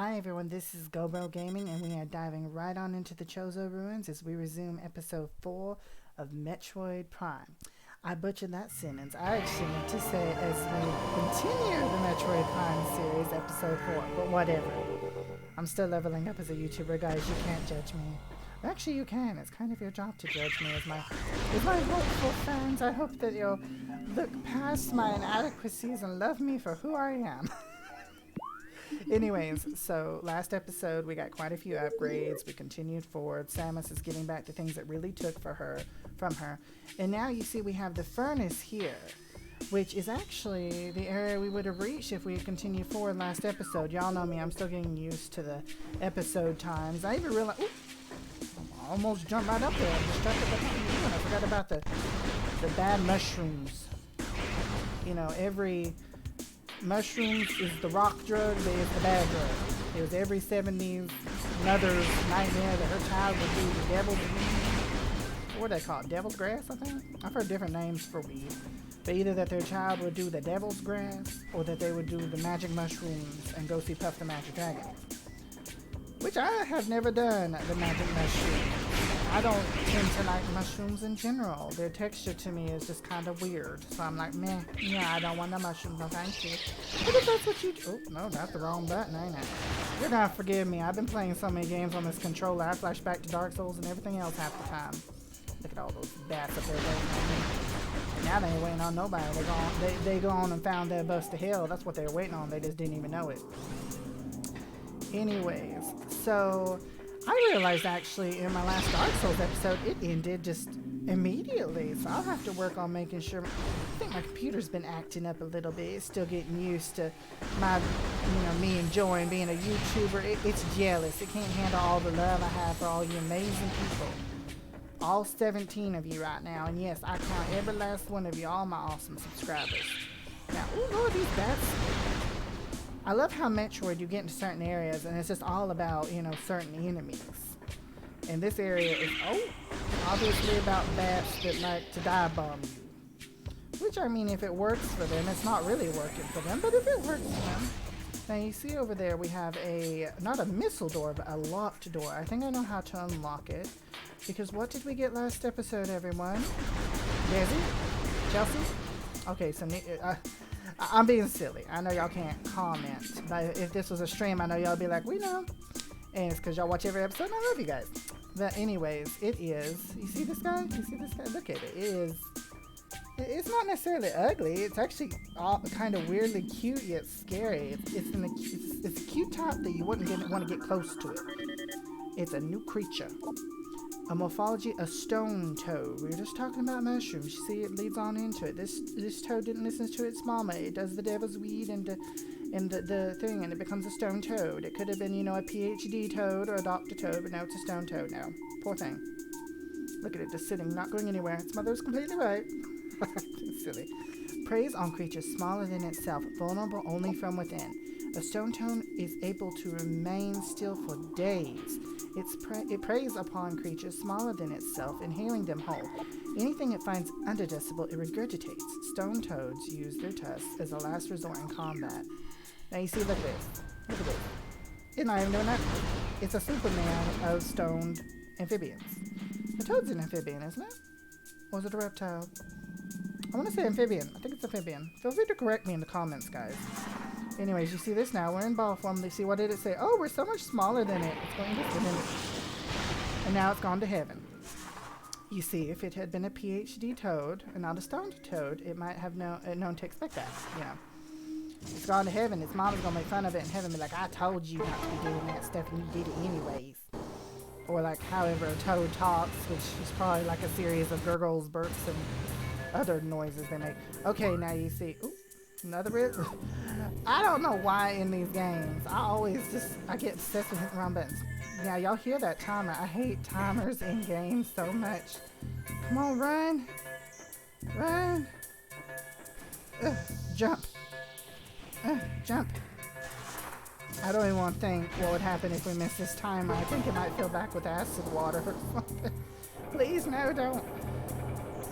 Hi everyone, this is GoldBroGaming and we are diving right on into the Chozo Ruins as we resume episode 4 of Metroid Prime. I butchered that sentence. I actually meant to say as we continue the Metroid Prime series, episode 4, but whatever. I'm still leveling up as a YouTuber, guys. You can't judge me. Actually, you can. It's kind of your job to judge me as my hopeful fans. I hope that you'll look past my inadequacies and love me for who I am. Anyways, so last episode we got quite a few upgrades. We continued forward. Samus is getting back to things that really took from her. And now you see we have the furnace here, which is actually the area we would have reached if we had continued forward last episode. Y'all know me, I'm still getting used to the episode times. I even realized, I almost jumped right up there. I forgot about the bad mushrooms. You know, every mushrooms is the rock drug, but it's the bad drug. It was every 70s mother's nightmare that her child would do the devil's weed. What do they call it? Devil's grass, I think? I've heard different names for weed. But either that their child would do the devil's grass, or that they would do the magic mushrooms and go see Puff the Magic Dragon. Which I have never done, the magic mushroom. I don't tend to like mushrooms in general. Their texture to me is just kind of weird. So I'm like, meh, yeah, I don't want no mushrooms, no thank you. But if that's what you do, oh, no, that's the wrong button, ain't it? You're gonna forgive me. I've been playing so many games on this controller. I flash back to Dark Souls and everything else half the time. Look at all those bats up there waiting on me. Now they ain't waiting on nobody. They go on and found their bus to hell. That's what they were waiting on. They just didn't even know it. Anyways, so I realized actually in my last Dark Souls episode, it ended just immediately. So I'll have to work on making sure. I think my computer's been acting up a little bit. It's still getting used to my, me enjoying being a YouTuber. It's jealous. It can't handle all the love I have for all you amazing people. All 17 of you right now. And yes, I count every last one of you, all my awesome subscribers. Now, ooh, look at these bats. I love how Metroid, you get into certain areas and it's just all about, certain enemies. And this area is, obviously about bats that like to dive bomb you. Which, I mean, if it works for them, it's not really working for them, but if it works for them. Now you see over there we have not a missile door, but a locked door. I think I know how to unlock it. Because what did we get last episode, everyone? Desi? Chelsea? Okay, so I'm being silly. I know y'all can't comment, but if this was a stream, I know y'all be like, we know. And it's because y'all watch every episode, and I love you guys. But anyways, it is. You see this guy? You see this guy? Look at it. It's not necessarily ugly. It's actually all kind of weirdly cute yet scary. It's a cute top that you wouldn't want to get close to it. It's a new creature. A morphology, a stone toad. We were just talking about mushrooms. You see, it leads on into it. This toad didn't listen to its mama. It does the devil's weed and the thing, and it becomes a stone toad. It could have been, a PhD toad or a doctor toad, but now it's a stone toad now. Poor thing. Look at it, just sitting, not going anywhere. Its mother was completely right. Silly. Preys on creatures smaller than itself, vulnerable only from within. A stone toad is able to remain still for days. It preys upon creatures smaller than itself, inhaling them whole. Anything it finds undigestible, it regurgitates. Stone toads use their tusks as a last resort in combat. Now you see, look at this. Look at this. It's not even doing that. It's a Superman of stoned amphibians. The toad's an amphibian, isn't it? Or is it a reptile? I want to say amphibian. I think it's amphibian. Feel free to correct me in the comments, guys. Anyways, you see this now. We're in ball form. You see, what did it say? Oh, we're so much smaller than it. It's going to it. And now it's gone to heaven. You see, if it had been a PhD toad and not a stone toad, it might have known to expect that. It's gone to heaven. Its mama's going to make fun of it in heaven, be like, I told you not to be doing that stuff, and you did it anyways. Or like, however a toad talks, which is probably like a series of gurgles, burps, and other noises they make. Okay, now you see. Ooh. Another rip. I don't know why in these games I get obsessed with hitting the wrong buttons. Now y'all hear that timer. I hate timers in games so much. Come on, run. Jump. Jump. I don't even want to think what would happen if we miss this timer. I think it might fill back with acid water or something. Please, no, don't.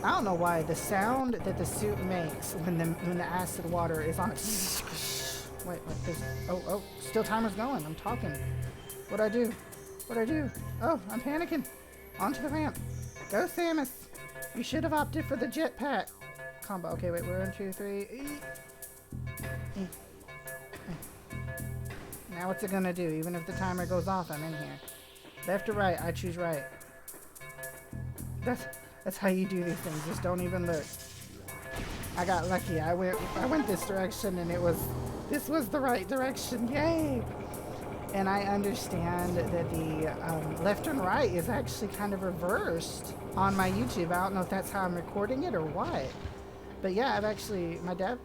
I don't know why the sound that the suit makes when the acid water is on it, wait. Oh, still timer's going. I'm talking. What'd I do? Oh, I'm panicking. Onto the ramp. Go, Samus. You should have opted for the jetpack combo. Okay, wait. 1, 2, 3. Now what's it gonna do? Even if the timer goes off, I'm in here. Left or right? I choose right. That's how you do these things. Just don't even look. I got lucky. I went this direction, and this was the right direction. Yay! And I understand that the left and right is actually kind of reversed on my YouTube. I don't know if that's how I'm recording it or what. But yeah, my dad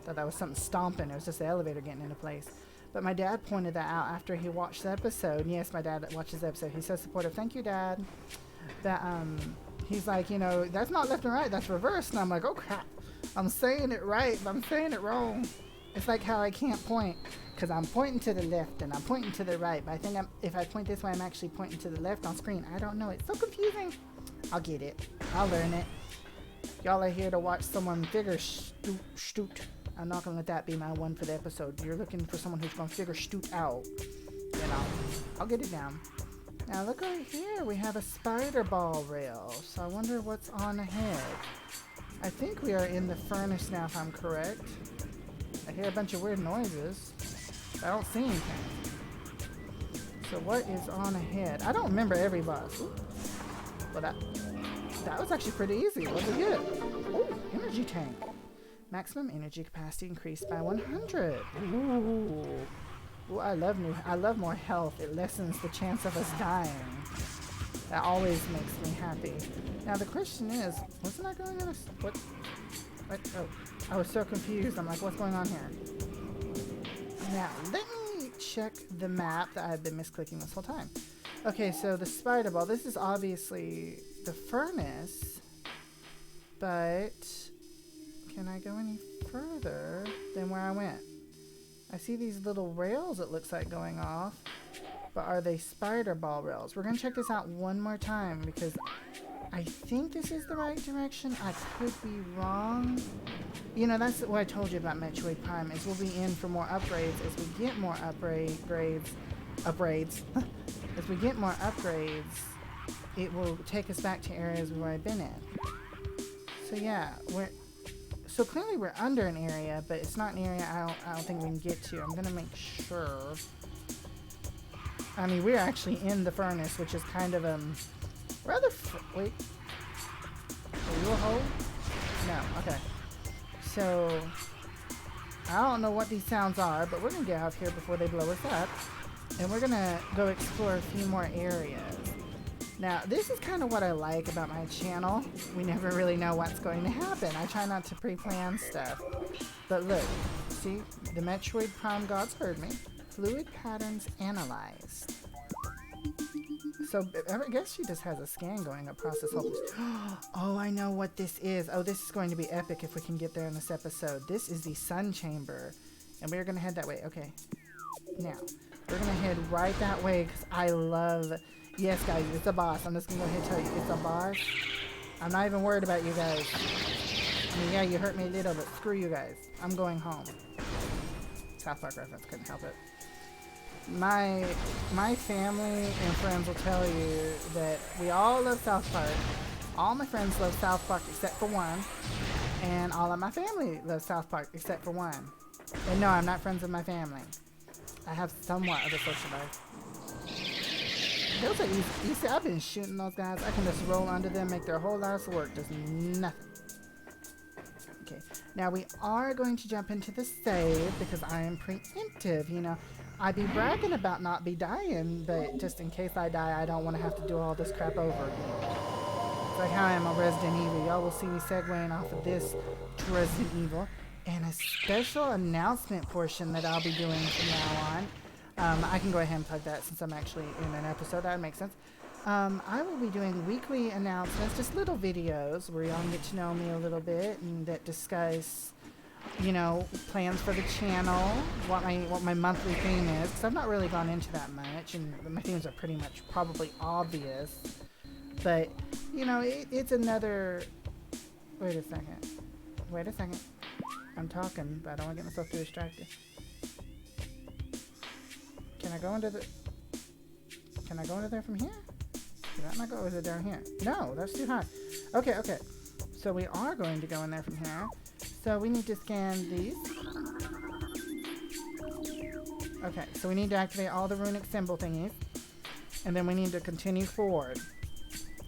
thought that was something stomping. It was just the elevator getting into place. But my dad pointed that out after he watched the episode. And yes, my dad watches the episode. He's so supportive. Thank you, Dad. That he's like, you know, that's not left and right, that's reversed. And I'm like, oh crap, I'm saying it right, but I'm saying it wrong. It's like how I can't point, because I'm pointing to the left and I'm pointing to the right, but I think if I point this way, I'm actually pointing to the left on screen. I don't know, it's so confusing. I'll get it, I'll learn it. Y'all are here to watch someone figure stoot. I'm not gonna let that be my one for the episode. You're looking for someone who's gonna figure stoot out. You know, I'll get it down. Now look over here, we have a spider ball rail, so I wonder what's on ahead. I think we are in the furnace now, if I'm correct. I hear a bunch of weird noises. I don't see anything. So what is on ahead? I don't remember every boss. Well, that was actually pretty easy. What did we get? Oh, energy tank. Maximum energy capacity increased by 100. Ooh. Ooh, I love more health. It lessens the chance of us dying. That always makes me happy. Now the question is, wasn't I going on a... What? Oh, I was so confused. I'm like, what's going on here? Now, let me check the map that I've been misclicking this whole time. Okay, so the spider ball. This is obviously the furnace. But can I go any further than where I went? I see these little rails, it looks like, going off. But are they spider ball rails? We're going to check this out one more time because I think this is the right direction. I could be wrong. You know, that's what I told you about Metroid Prime, is we'll be in for more upgrades. As we get more upgrades, as we get more upgrades, it will take us back to areas where I've been in. So yeah, so clearly we're under an area, but it's not an area I don't think we can get to. I'm gonna make sure. I mean, we're actually in the furnace, which is kind of rather. Wait, are you a hole? No. Okay. So I don't know what these sounds are, but we're gonna get out here before they blow us up, and we're gonna go explore a few more areas. Now, this is kind of what I like about my channel. We never really know what's going to happen. I try not to pre-plan stuff. But look, see, the Metroid Prime gods heard me. Fluid patterns analyzed. So, I guess she just has a scan going across this whole... Oh, I know what this is. Oh, this is going to be epic if we can get there in this episode. This is the Sun Chamber. And we're going to head that way. Okay. Now, we're going to head right that way because I love... Yes, guys, it's a boss. I'm just going to go ahead and tell you, it's a boss. I'm not even worried about you guys. I mean, yeah, you hurt me a little, but screw you guys. I'm going home. South Park reference, couldn't help it. My family and friends will tell you that we all love South Park. All my friends love South Park except for one. And all of my family loves South Park except for one. And no, I'm not friends with my family. I have somewhat of a social life. Those are easy. You see, I've been shooting those guys. I can just roll under them, make their whole lives work. Just nothing. Okay, now we are going to jump into the save because I am preemptive. You know, I'd be bragging about not be dying, but just in case I die, I don't want to have to do all this crap over again. It's like how I am a Resident Evil. Y'all will see me segueing off of this to Resident Evil. And a special announcement portion that I'll be doing from now on. I can go ahead and plug that since I'm actually in an episode. That would make sense. I will be doing weekly announcements, just little videos where y'all can get to know me a little bit and that discuss, you know, plans for the channel, what my monthly theme is, because I've not really gone into that much, and my themes are pretty much probably obvious. But, you know, it's another... Wait a second. Wait a second. I'm talking, but I don't want to get myself too distracted. Can I go into the... Can I go into there from here? Can that not go? Or is it down here? No, that's too high. Okay, okay. So we are going to go in there from here. So we need to scan these. Okay, so we need to activate all the runic symbol thingies. And then we need to continue forward.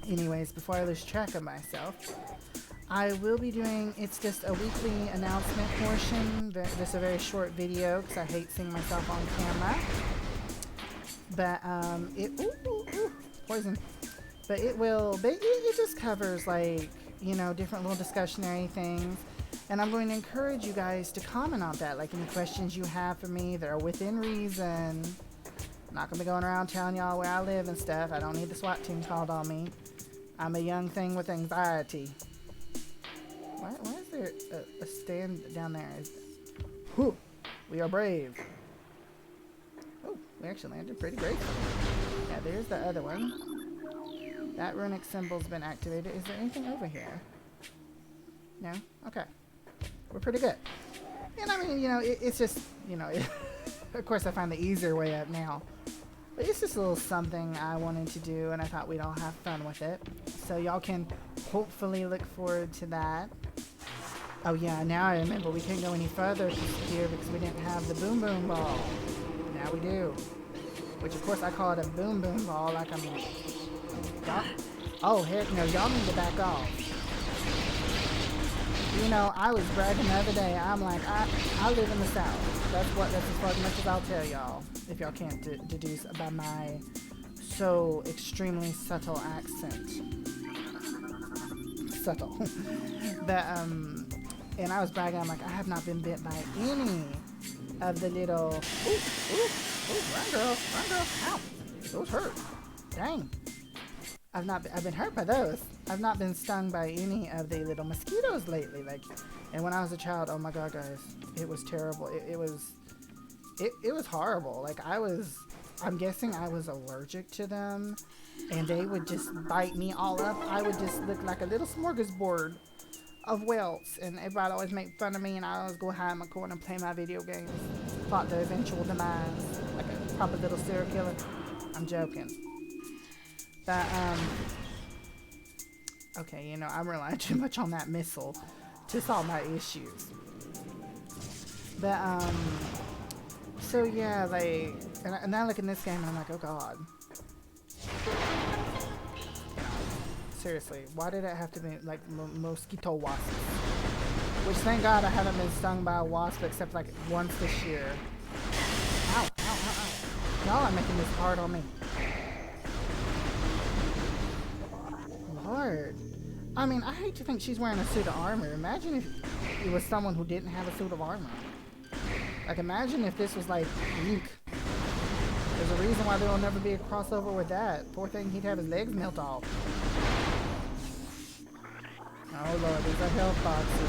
Anyways, before I lose track of myself, I will be doing, it's just a weekly announcement portion. This is a very short video because I hate seeing myself on camera. But poison. But it just covers, like, you know, different little discussionary things. And I'm going to encourage you guys to comment on that, like any questions you have for me that are within reason. I'm not going to be going around telling y'all where I live and stuff. I don't need the SWAT team called on me. I'm a young thing with anxiety. Why is there a stand down there? Whew, we are brave. Oh, we actually landed pretty gracefully. Yeah, there's the other one. That runic symbol's been activated. Is there anything over here? No? Okay. We're pretty good. And I mean, you know, it's just, you know, of course I find the easier way up now. But it's just a little something I wanted to do, and I thought we'd all have fun with it. So y'all can hopefully look forward to that. Oh yeah, now I remember we can't go any further here because we didn't have the boom boom ball. Now we do. Which of course I call it a boom boom ball, like I'm... Oh heck no, y'all need to back off. You know, I was bragging the other day. I'm like, I live in the South. That's as much as I'll tell y'all. If y'all can't deduce by my so extremely subtle accent. Subtle. But, and I was bragging. I'm like, I have not been bit by any of the little... Ooh, run girl, ow. Those hurt. Dang. I've been hurt by those. I've not been stung by any of the little mosquitoes lately. Like, and when I was a child, oh my god, guys, it was terrible. It was horrible. Like I'm guessing I was allergic to them, and they would just bite me all up. I would just look like a little smorgasbord of welts, and everybody always make fun of me, and I always go hide in my corner and play my video games. Fought their eventual demise, like a proper little serial killer. I'm joking. But, okay, you know, I'm relying too much on that missile to solve my issues. But, so yeah, like, and I look in this game and I'm like, oh god. Seriously, why did it have to be, like, mosquito wasps? Which, thank god I haven't been stung by a wasp except, like, once this year. Ow, ow, ow, ow. Y'all are making this hard on me. Lord. I mean, I hate to think she's wearing a suit of armor. Imagine if it was someone who didn't have a suit of armor. Like, imagine if this was, like, Link. There's a reason why there will never be a crossover with that. Poor thing, he'd have his legs melt off. Oh, Lord, these are health boxes.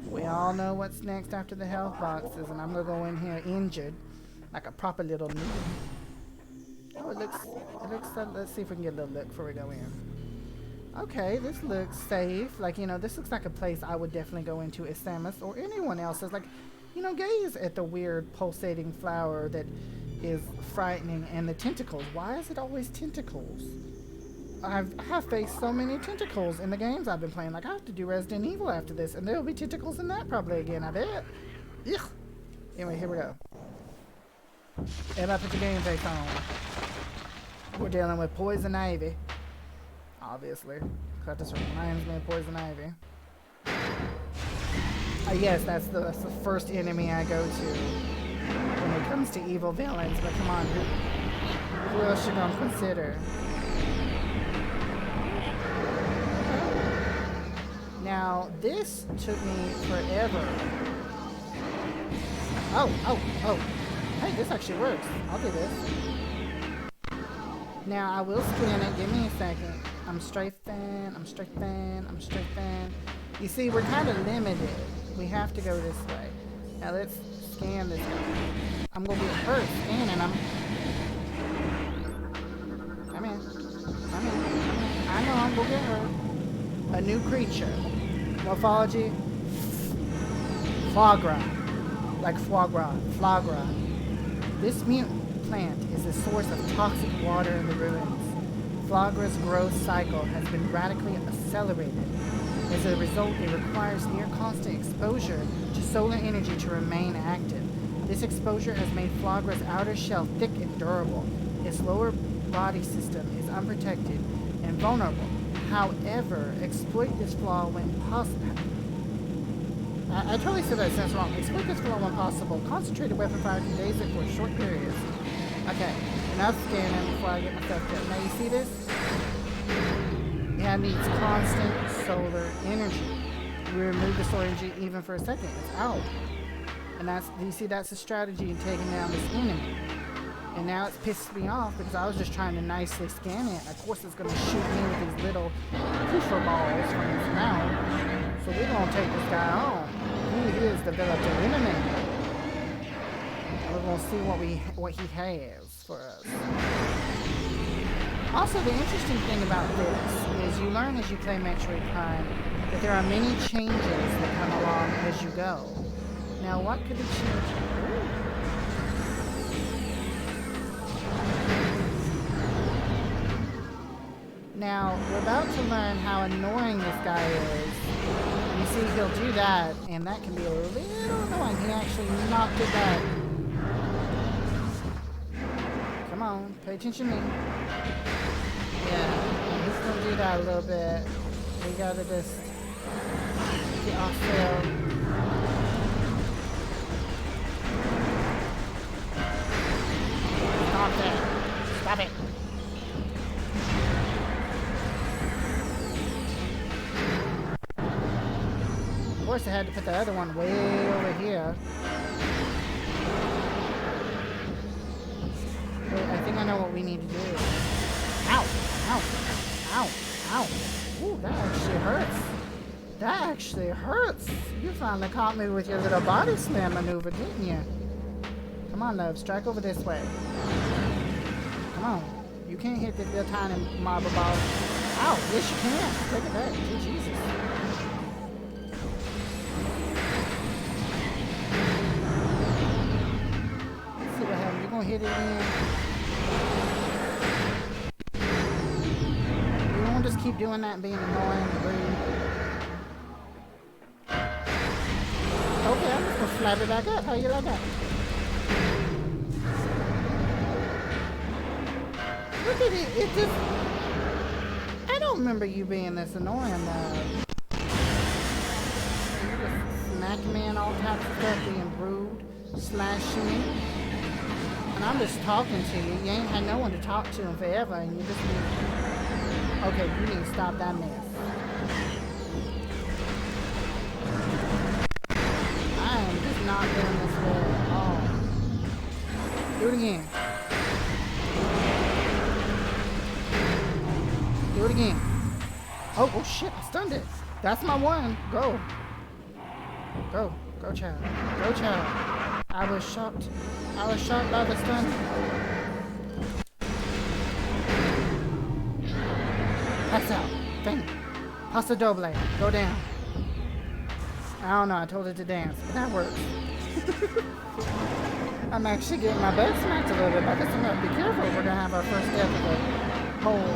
We all know what's next after the health boxes, and I'm gonna go in here injured. Like a proper little noob. Oh, it looks, let's see if we can get a little look before we go in. Okay, this looks safe. Like, you know, this looks like a place I would definitely go into as Samus or anyone else. It's like, you know, gaze at the weird pulsating flower that is frightening, and the tentacles. Why is it always tentacles? I have faced so many tentacles in the games I've been playing. Like, I have to do Resident Evil after this, and there will be tentacles in that probably again, I bet. Ugh. Anyway, here we go. And I put the game face on. We're dealing with Poison Ivy. Obviously. Because this reminds me of Poison Ivy. Yes, that's the first enemy I go to when it comes to evil villains. But come on, who else you gonna consider? Now, this took me forever. Oh. Hey, this actually works. I'll do this. Now, I will scan it. Give me a second. I'm strafing. You see, we're kind of limited. We have to go this way. Now, let's scan this way. I'm going to get hurt scanning. Come in. I know I'm going to get hurt. A new creature. Morphology, Flaaghra. Like foie gras. Flaaghra. This mutant plant is the source of toxic water in the ruins. Flaaghra's growth cycle has been radically accelerated. As a result, it requires near constant exposure to solar energy to remain active. This exposure has made Flaaghra's outer shell thick and durable. Its lower body system is unprotected and vulnerable. However, exploit this flaw when possible. I totally said that sentence wrong. Exploit this flaw when possible. Concentrated weapon fire can daze it for short periods. Okay, enough scanning before I get myself killed. Now you see this? It needs constant solar energy. We remove the solar energy even for a second. It's out. And that's, do you see, that's the strategy in taking down this enemy. And now it's pissed me off because I was just trying to nicely scan it. Of course it's going to shoot me with these little poofer balls from his mouth. So we're going to take this guy on. He has developed an enemy. We're going to see what he has for us. Also, the interesting thing about this is you learn as you play Metroid Prime that there are many changes that come along as you go. Now, what could the change be? Now, we're about to learn how annoying this guy is. You see, he'll do that, and that can be a little annoying. He actually knocked it back. Come on, pay attention to me. Yeah, he's gonna do that a little bit. We gotta just get off there. Stop it. Stop it. Of course I had to put the other one way over here. Wait, I think I know what we need to do. Ow! Ow! Ow! Ow! Ooh, that actually hurts. That actually hurts. You finally caught me with your little body slam maneuver, didn't you? Come on, love. Strike over this way. Come on. You can't hit the little tiny marble ball. Ow! Yes, you can. Take it back. Gee, Jesus. Let's see what happens. You're gonna hit it again. You won't just keep doing that and being annoying and rude. Okay, I'm just gonna slap it back up. How you like that? Look at it. It just... I don't remember you being this annoying, though. You just smacking me and all types of stuff, being rude, slashing me. And I'm just talking to you. You ain't had no one to talk to in forever, and you just need... Okay, you need to stop that mess. I am just not doing this well at all. Do it again. Do it again. Oh shit, I stunned it. That's my one. Go. Go. Go, child. Go, child. I was shocked. I was shocked by the stun. Pass out. Bang. Paso doble. Go down. I don't know, I told it to dance, but that works. I'm actually getting my butt smacked a little bit, but I guess I'm gonna be careful. We're gonna have our first death of the whole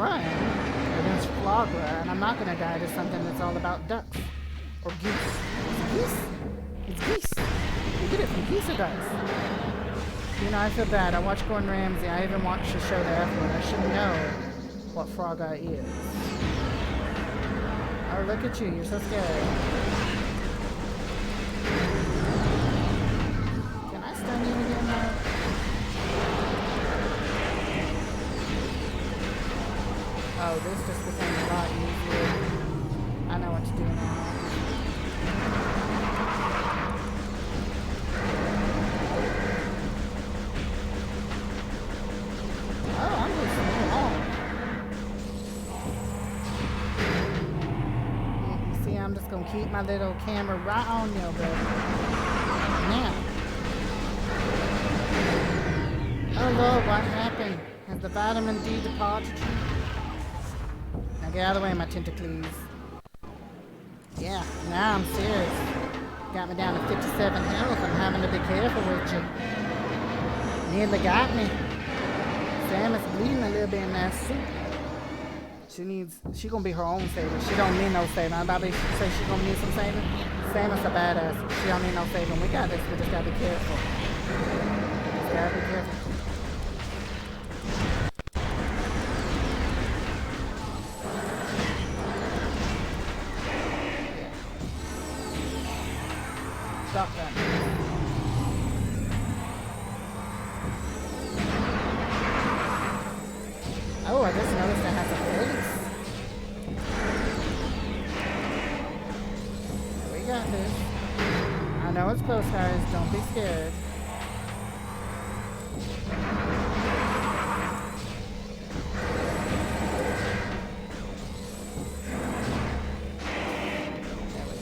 run against Flaaghra, and I'm not gonna die to something that's all about ducks. Or geese. It's geese? It's geese. You get it from geese or ducks. You know, I feel bad. I watch Gordon Ramsay. I even watched the show The F Word. I should know what Flaaghra is. Oh, look at you. You're so scary. Can I stun you again, though? Oh, this just became a lot easier. I know what to do now. Oh, I'm just wrong. You see, I'm just gonna keep my little camera right on you, baby. Now. Oh Lord, what happened? Has the vitamin D departed you? Now get out of the way, my tentacles. Yeah, now I'm serious. got me down to 57 health. I'm having to be careful with you. Nearly got me. Sam is bleeding a little bit in that suit. She gonna be her own saver. She don't need no saving. I'm about to say she gonna need some saving. Sam is a badass. She don't need no saving. We got this. We just gotta be careful. Just gotta be careful. Stop that. Oh, I just noticed it has a face. We got this. I know it's close, guys. Don't be scared.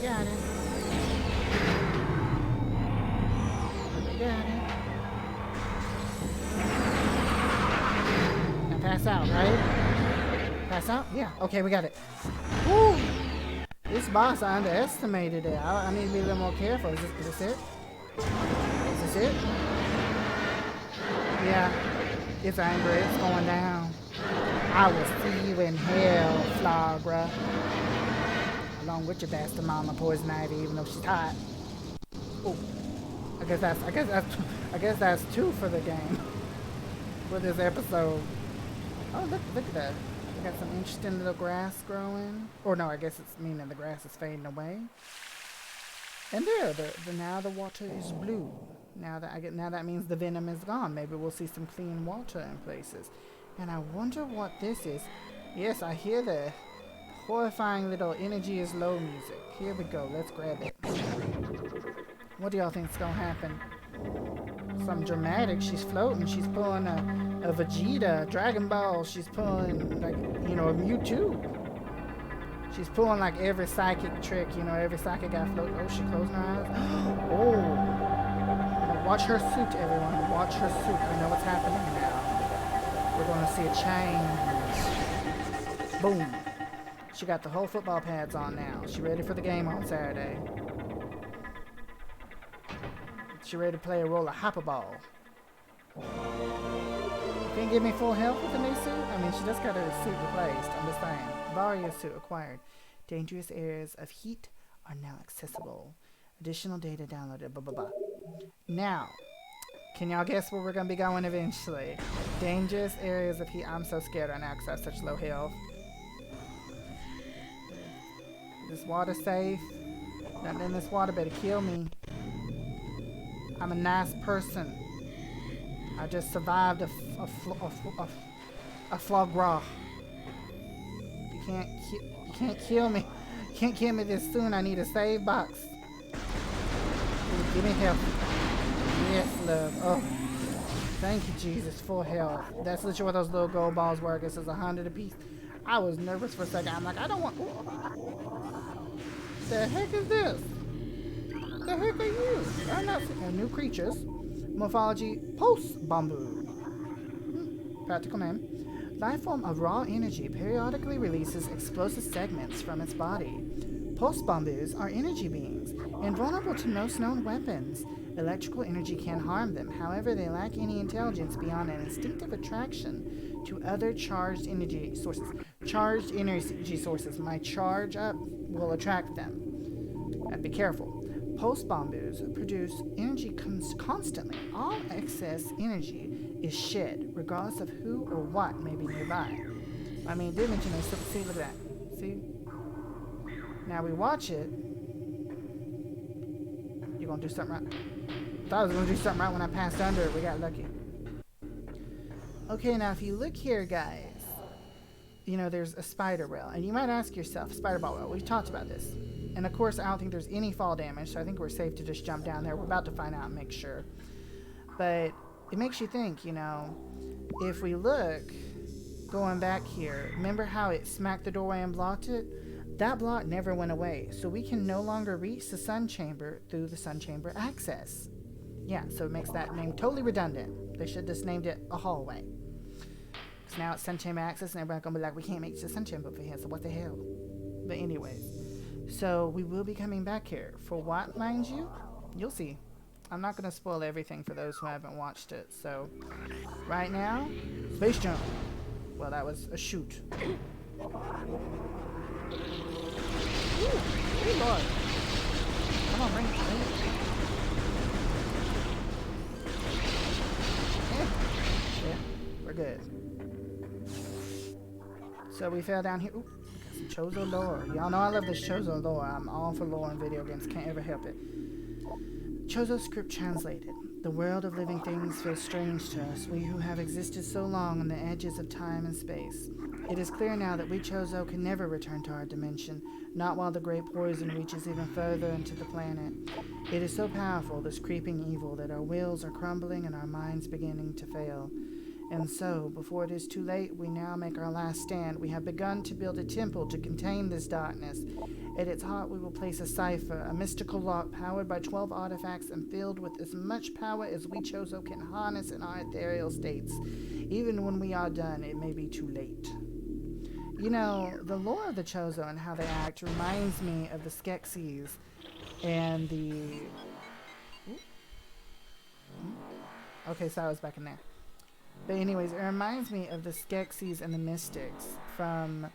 Yeah, we got it. Pass out, right? Pass out? Yeah. Okay, we got it. Woo! This boss, I underestimated it. I need to be a little more careful. Is this it? Is this it? Yeah. It's angry. It's going down. I will see you in hell, Flaaghra. Along with your bastard mama, Poison Ivy, even though she's hot. Oh. I guess that's 2 for the game. For this episode. Oh, look at that. We got some interesting little grass growing. Or no, I guess it's meaning the grass is fading away. And there, now the water is blue. Now that means the venom is gone. Maybe we'll see some clean water in places. And I wonder what this is. Yes, I hear the horrifying little energy is low music. Here we go. Let's grab it. What do y'all think's gonna happen? Something dramatic. She's floating. She's pulling a Vegeta, Dragon Ball. She's pulling, like, you know, a Mewtwo. She's pulling, like, every psychic trick. You know, every psychic got floating. Oh, she closed her eyes. Oh. Watch her suit, everyone. Watch her suit. I know what's happening now. We're going to see a change. Boom. She got the whole football pads on now. She ready for the game on Saturday. She ready to play a role of hopper ball. Can't give me full health with the new suit? I mean, she just got her suit replaced. I'm just saying. Varia suit acquired. Dangerous areas of heat are now accessible. Additional data downloaded. Blah, blah, blah. Now, can y'all guess where we're going to be going eventually? Dangerous areas of heat. I'm so scared right now because I have such low health. Is this water safe? Nothing in this water better kill me. I'm a nice person. I just survived a Flaaghra. You can't kill me. You can't kill me this soon. I need a save box. Ooh, give me help. Yes, love. Oh, thank you, Jesus. Full health. That's literally what those little gold balls were. I guess it's 100 apiece. I was nervous for a second. I'm like, I don't want. The heck is this? The heck are you? I'm not seeing new creatures. Morphology post-bamboo. Practical name. Life form of raw energy periodically releases explosive segments from its body. Post-bamboos are energy beings, invulnerable to most known weapons. Electrical energy can harm them. However, they lack any intelligence beyond an instinctive attraction to other charged energy sources. Charged energy sources. My charge up will attract them. Be careful. Post-bamboos produce energy constantly. All excess energy is shed, regardless of who or what may be nearby. I mean, did mention this. See, look at that. See? Now we watch it. You're going to do something right. I thought I was going to do something right when I passed under it. We got lucky. Okay, now if you look here, guys, you know, there's a spider rail. And you might ask yourself, spider ball rail, we've talked about this. And of course, I don't think there's any fall damage, so I think we're safe to just jump down there. We're about to find out and make sure. But it makes you think, you know, if we look, going back here, remember how it smacked the doorway and blocked it? That block never went away, so we can no longer reach the sun chamber through the sun chamber access. Yeah, so it makes that name totally redundant. They should have just named it a hallway. Because now it's sun chamber access, and everybody's going to be like, we can't make it to the sun chamber for here, so what the hell? But anyways. So we will be coming back here. For what, mind you? You'll see. I'm not going to spoil everything for those who haven't watched it. So right now, space jump. Well, that was a shoot. Ooh, good lord. Come on, bring it. Yeah, we're good. So we fell down here. Ooh, we got some Chozo lore. Y'all know I love this Chozo lore. I'm all for lore in video games. Can't ever help it. Chozo script translated. The world of living things feels strange to us, we who have existed so long on the edges of time and space. It is clear now that we Chozo can never return to our dimension, not while the great poison reaches even further into the planet. It is so powerful, this creeping evil, that our wills are crumbling and our minds beginning to fail. And so, before it is too late, we now make our last stand. We have begun to build a temple to contain this darkness. At its heart, we will place a cipher, a mystical lock powered by 12 artifacts and filled with as much power as we Chozo can harness in our ethereal states. Even when we are done, it may be too late. You know, the lore of the Chozo and how they act reminds me of the Skeksis and the... Okay, so I was back in there. But anyways, it reminds me of the Skeksis and the Mystics from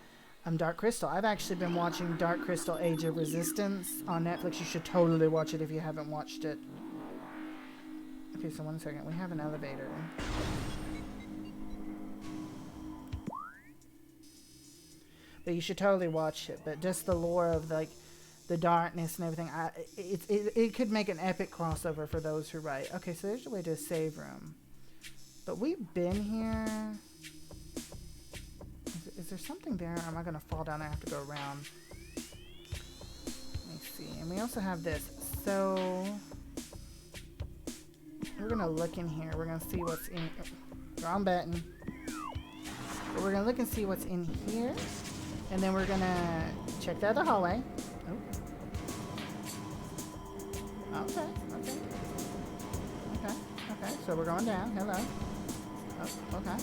Dark Crystal. I've actually been watching Dark Crystal Age of Resistance on Netflix. You should totally watch it if you haven't watched it. Okay, so 1 second. We have an elevator. But you should totally watch it. But just the lore of like the darkness and everything, it could make an epic crossover for those who write. Okay, so there's a way to a save room. But we've been here. Is there something there? Or am I going to fall down? I have to go around. Let me see. And we also have this. So we're going to look in here. We're going to see what's in. Wrong button. But we're going to look and see what's in here. And then we're going to check the other hallway. Oh. Okay. Okay. So we're going down. Hello. Oh, okay.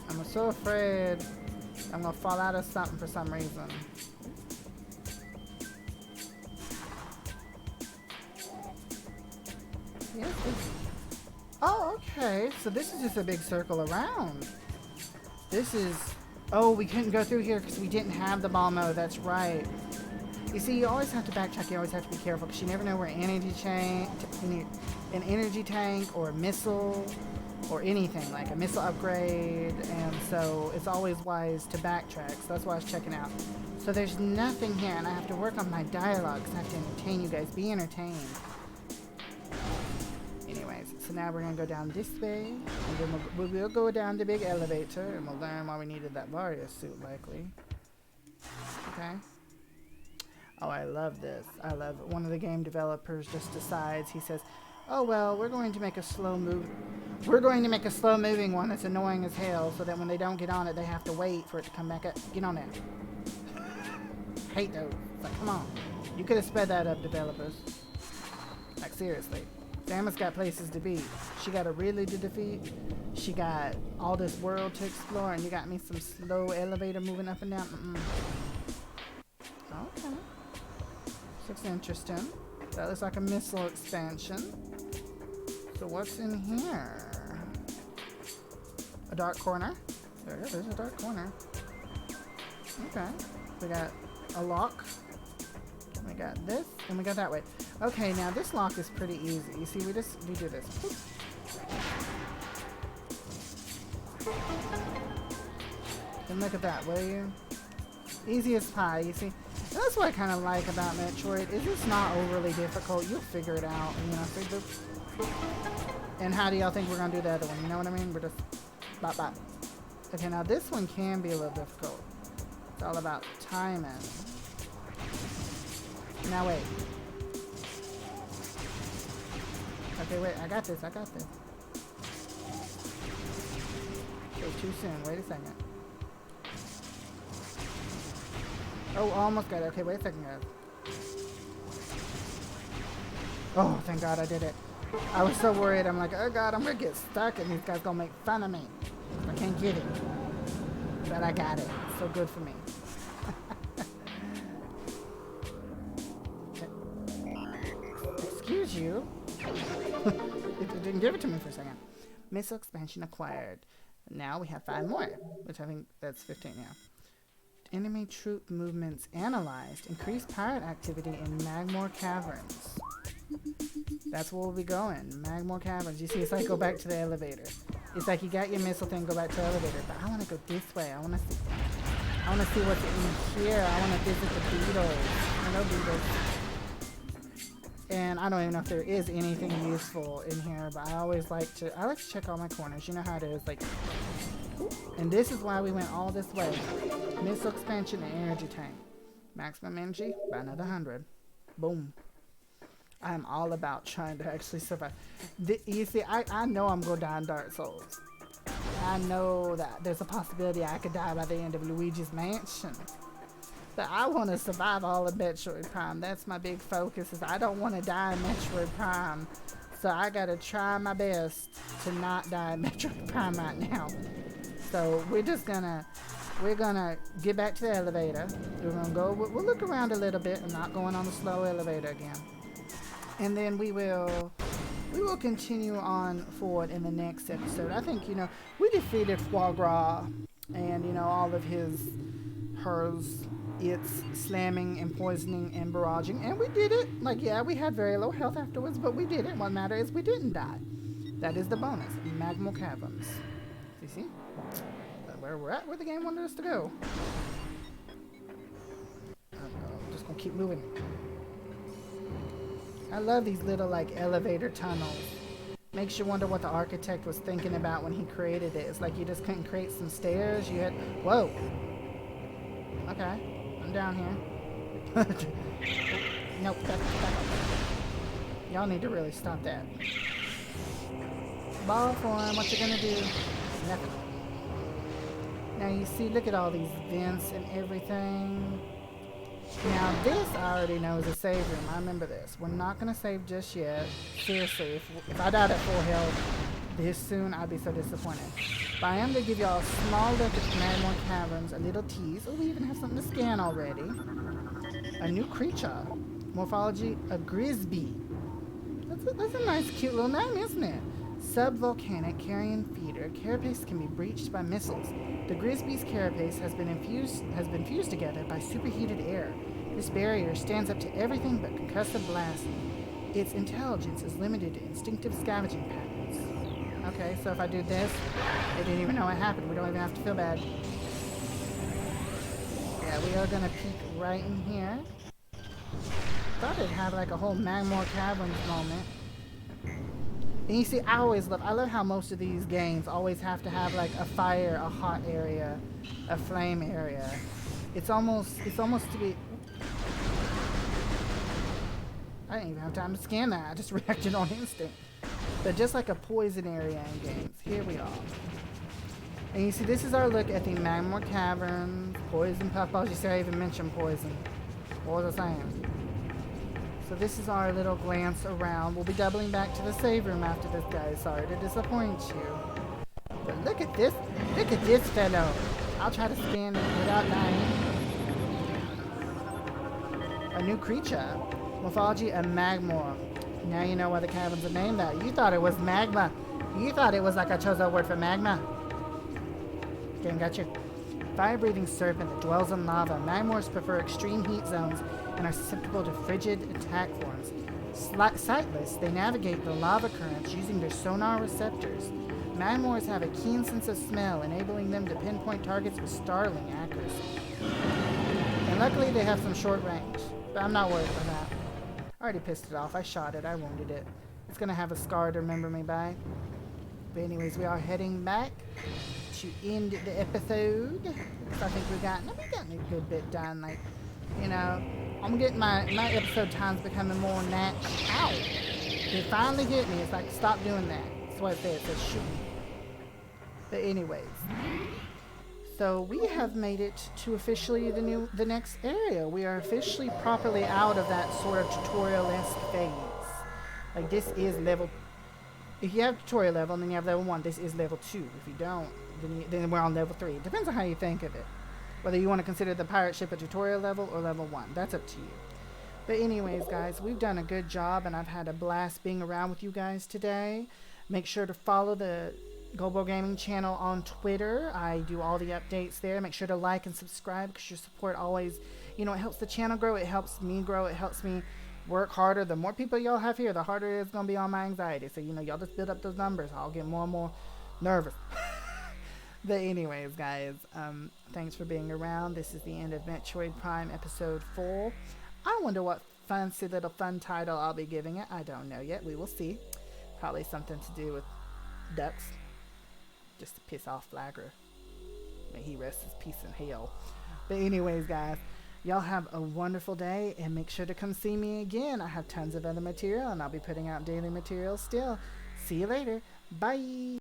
I'm so afraid I'm gonna fall out of something for some reason. Yes. Oh, okay. So this is just a big circle around. This is... Oh, we couldn't go through here because we didn't have the ball mode. That's right. You see, you always have to backtrack. You always have to be careful because you never know where an energy tank or a missile or anything, like a missile upgrade, and so it's always wise to backtrack. So that's why I was checking out. So there's nothing here, and I have to work on my dialogue because I have to entertain you guys. Be entertained. Anyways, so now we're going to go down this way, and then we'll go down the big elevator, and we'll learn why we needed that Varia suit, likely. Okay. Oh, I love this. I love it. One of the game developers just decides, he says, oh, well, we're going to make a slow-moving one that's annoying as hell so that when they don't get on it, they have to wait for it to come back up. Get on there. Hate those. It's like, come on. You could have sped that up, developers. Like, seriously. Samus got places to be. She got a Ridley to defeat. She got all this world to explore, and you got me some slow elevator moving up and down. Okay. Looks interesting. That looks like a missile expansion. So what's in here? A dark corner. There's a dark corner. Okay. We got a lock. We got this, and we got that way. Okay, now this lock is pretty easy. You see, we do this. And look at that, will you? Easy as pie, you see. That's what I kind of like about Metroid, is it's not overly difficult. You'll figure it out, you know. And how do y'all think we're going to do the other one? You know what I mean? We're just bop bop. Okay, now this one can be a little difficult. It's all about timing. Now wait. Okay, wait, I got this. Okay, too soon. Wait a second. Oh, almost got it. Okay, wait a second, guys. Oh, thank God I did it. I was so worried. I'm like, oh God, I'm gonna get stuck and these guys gonna make fun of me. I can't get it. But I got it. It's so good for me. you. It didn't give it to me for a second. Missile expansion acquired. Now we have 5 more, which I think that's 15 now. Enemy troop movements analyzed. Increased pirate activity in Magmore Caverns. That's where we'll be going. Magmore Caverns. You see, it's like go back to the elevator. It's like you got your missile thing, go back to the elevator. But I want to go this way. I want to see what's in here. I want to visit the beetles. Hello, beetles. And I don't even know if there is anything useful in here, but I like to check all my corners. You know how it is, like. And this is why we went all this way. Missile expansion and energy tank. Maximum energy by another 100. Boom. I'm all about trying to actually survive. You see, I know I'm going to die in Dark Souls. I know that there's a possibility I could die by the end of Luigi's Mansion. But I want to survive all of Metroid Prime. That's my big focus, is I don't want to die in Metroid Prime. So I got to try my best to not die in Metroid Prime right now. So we're gonna get back to the elevator. We're gonna go, we'll look around a little bit. I'm not going on the slow elevator again. And then we will continue on forward in the next episode. I think, we defeated Flaaghra and, all of hers, its slamming and poisoning and barraging. And we did it. Like, yeah, we had very low health afterwards, but we did it. What matters is we didn't die. That is the bonus. Magmore Caverns. You see? Where we're at, where the game wanted us to go. I'm just gonna keep moving. I love these little like elevator tunnels. Makes you wonder what the architect was thinking about when he created it. It's like you just couldn't create some stairs. You had, whoa. Okay, I'm down here. Nope, back up. Y'all need to really stop that. Ball form, what you gonna do? Nothing. Now you see, look at all these vents and everything. Now this I already know is a save room. I remember this. We're not going to save just yet. Seriously, if I died at full health this soon, I'd be so disappointed. But I am going to give y'all a small look at Magmore Caverns, a little tease. Oh, we even have something to scan already. A new creature. Morphology, a Grisby. That's a nice cute little name, isn't it? Subvolcanic carrion feeder. Carapace can be breached by missiles. The Grisby's carapace has been fused together by superheated air. This barrier stands up to everything but concussive blasting. Its intelligence is limited to instinctive scavenging patterns. Okay, so if I do this, they didn't even know what happened. We don't even have to feel bad. Yeah, we are gonna peek right in here. Thought it'd have like a whole Magmore Caverns moment. And you see, I love how most of these games always have to have like a fire, a hot area, a flame area. It's almost to be. I didn't even have time to scan that. I just reacted on instinct. But just like a poison area in games, here we are. And you see, this is our look at the Magmore Caverns, poison puffballs. You see, I even mentioned poison. What was I saying? So this is our little glance around. We'll be doubling back to the save room after this, guys. Sorry to disappoint you. But look at this. Look at this fellow. I'll try to scan it without dying. A new creature. Morphology, a Magmore. Now you know why the caverns are named that. You thought it was magma. You thought it was like I chose a word for magma. Okay, got you. Fire-breathing serpent that dwells in lava. Magmores prefer extreme heat zones and are susceptible to frigid attack forms. Sightless, they navigate the lava currents using their sonar receptors. Magmores have a keen sense of smell, enabling them to pinpoint targets with startling accuracy. And luckily they have some short range, but I'm not worried about that. I already pissed it off. I shot it. I wounded it. It's gonna have a scar to remember me by. But anyways, we are heading back to end the episode. So I think we've gotten a good bit done. Like, I'm getting my episode times becoming more natural. Ow! It finally hit me. It's like, stop doing that. That's what it says. It says shoot me. But anyways, so we have made it to officially the next area. We are officially properly out of that sort of tutorial-esque phase. Like, this is level. If you have tutorial level, then you have level 1. This is level 2. If you don't, then we're on level 3. It depends on how you think of it. Whether you want to consider the pirate ship a tutorial level or level 1. That's up to you. But anyways, guys, we've done a good job, and I've had a blast being around with you guys today. Make sure to follow the GoldBroGaming channel on Twitter. I do all the updates there. Make sure to like and subscribe because your support always, it helps the channel grow. It helps me grow. It helps me work harder. The more people y'all have here, the harder it's going to be on my anxiety. So, y'all just build up those numbers. I'll get more and more nervous. But anyways, guys, thanks for being around. This is the end of Metroid Prime Episode 4. I wonder what fancy little fun title I'll be giving it. I don't know yet. We will see. Probably something to do with ducks. Just to piss off Flaaghra. May he rest his peace in hell. But anyways, guys, y'all have a wonderful day, and make sure to come see me again. I have tons of other material, and I'll be putting out daily material still. See you later. Bye.